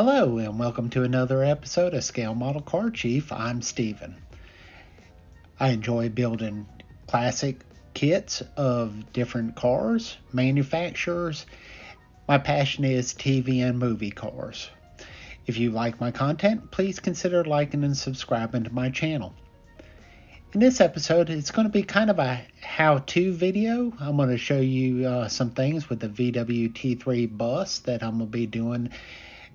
Hello and welcome to another episode of Scale Model Car Chief. I'm Steven. I enjoy building classic kits of different cars, manufacturers. My passion is TV and movie cars. If you like my content, please consider liking and subscribing to my channel. In this episode, it's going to be kind of a how-to video. I'm going to show you some things with the VW T3 bus that I'm going to be doing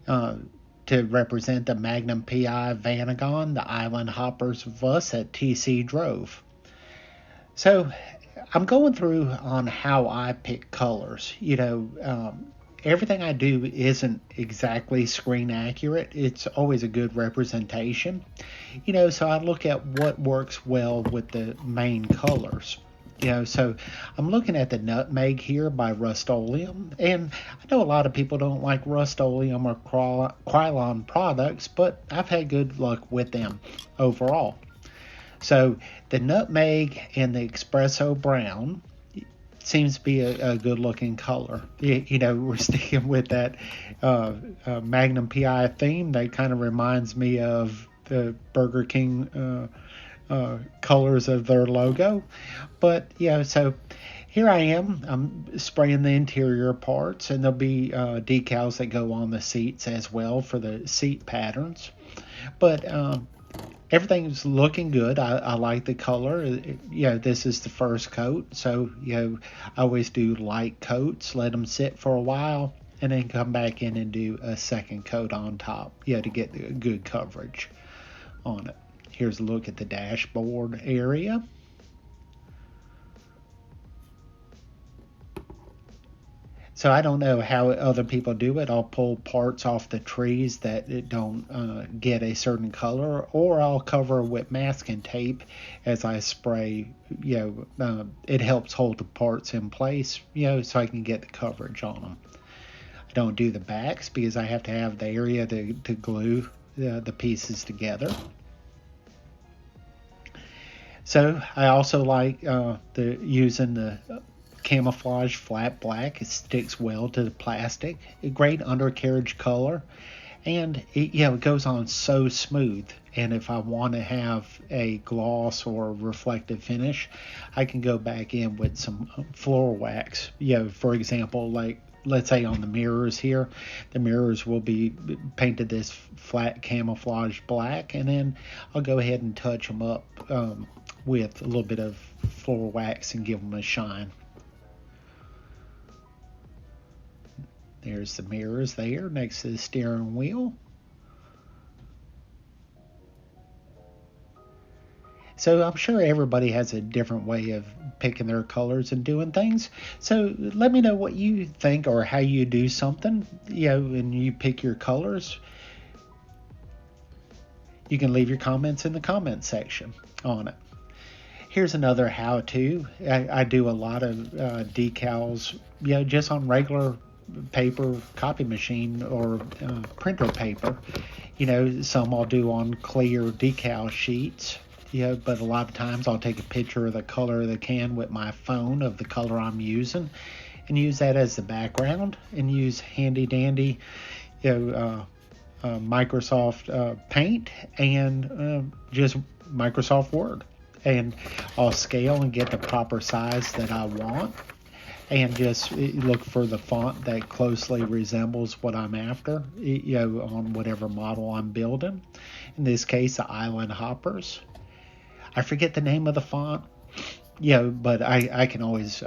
to represent the Magnum PI Vanagon, the Island Hoppers bus that TC drove. So I'm going through on how I pick colors. Everything I do isn't exactly screen accurate. It's always a good representation. So I look at what works well with the main colors. So I'm looking at the Nutmeg here by Rust-Oleum, and I know a lot of people don't like Rust-Oleum or Krylon products, but I've had good luck with them overall. So the Nutmeg and the Espresso Brown seems to be a good looking color. We're sticking with that Magnum PI theme. That kind of reminds me of the Burger King colors of their logo. But so here I am. I'm spraying the interior parts, and there'll be decals that go on the seats as well for the seat patterns. But everything's looking good. I like the color. This is the first coat, so I always do light coats, let them sit for a while, and then come back in and do a second coat on top, to get the good coverage on it. Here's a look at the dashboard area. So I don't know how other people do it. I'll pull parts off the trees that don't get a certain color, or I'll cover with masking tape as I spray. It helps hold the parts in place, so I can get the coverage on them. I don't do the backs because I have to have the area to glue the pieces together. So I also like using the camouflage flat black. It sticks well to the plastic. A great undercarriage color, and it goes on so smooth. And if I want to have a gloss or reflective finish, I can go back in with some floor wax. For example, like let's say on the mirrors here, the mirrors will be painted this flat camouflage black, and then I'll go ahead and touch them up with a little bit of floor wax and give them a shine. There's the mirrors there next to the steering wheel. So I'm sure everybody has a different way of picking their colors and doing things. So let me know what you think or how you do something, when you pick your colors. You can leave your comments in the comment section on it. Here's another how-to. I do a lot of decals, just on regular paper copy machine or printer paper. Some I'll do on clear decal sheets. But a lot of times I'll take a picture of the color of the can with my phone of the color I'm using and use that as the background, and use handy dandy Microsoft Paint and just Microsoft Word. And I'll scale and get the proper size that I want, and just look for the font that closely resembles what I'm after, on whatever model I'm building. In this case, the Island Hoppers. I forget the name of the font, but I can always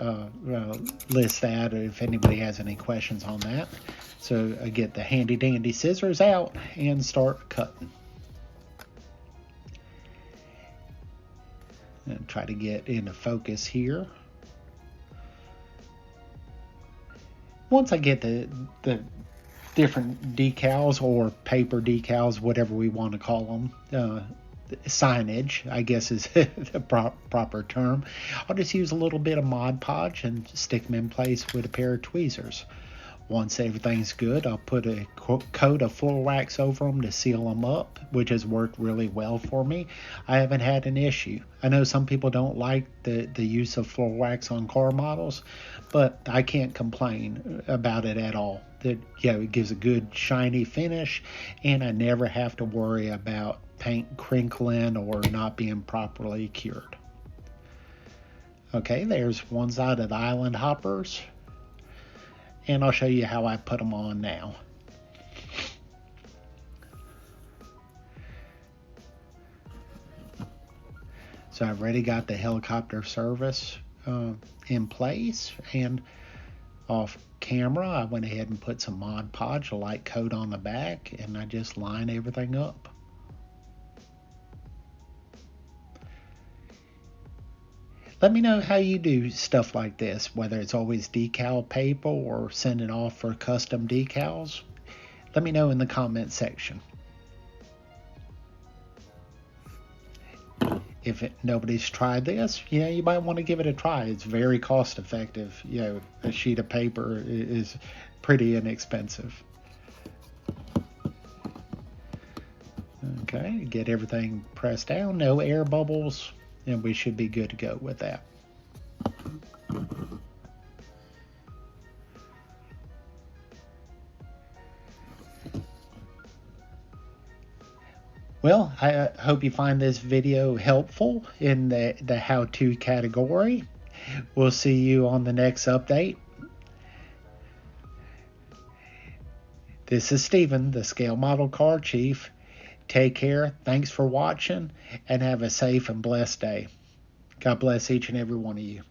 list that if anybody has any questions on that. So I get the handy dandy scissors out and start cutting. And try to get into focus here. Once I get the different decals or paper decals, whatever we want to call them, signage, I guess is the proper term, I'll just use a little bit of Mod Podge and stick them in place with a pair of tweezers. Once everything's good, I'll put a coat of floor wax over them to seal them up, which has worked really well for me. I haven't had an issue. I know some people don't like the use of floor wax on car models, but I can't complain about it at all. It gives a good shiny finish, and I never have to worry about paint crinkling or not being properly cured. Okay, there's one side of the island hoppers, and I'll show you how I put them on now. So I've already got the helicopter service in place, and off camera I went ahead and put some Mod Podge, a light coat on the back, and I just line everything up. Let me know how you do stuff like this, whether it's always decal paper or send it off for custom decals. Let me know in the comment section. If nobody's tried this, you might want to give it a try. It's very cost effective. A sheet of paper is pretty inexpensive. Okay, get everything pressed down, no air bubbles, and we should be good to go with that. Well, I hope you find this video helpful in the how-to category. We'll see you on the next update. This is Stephen, the Scale Model Car Chief. Take care, thanks for watching, and have a safe and blessed day. God bless each and every one of you.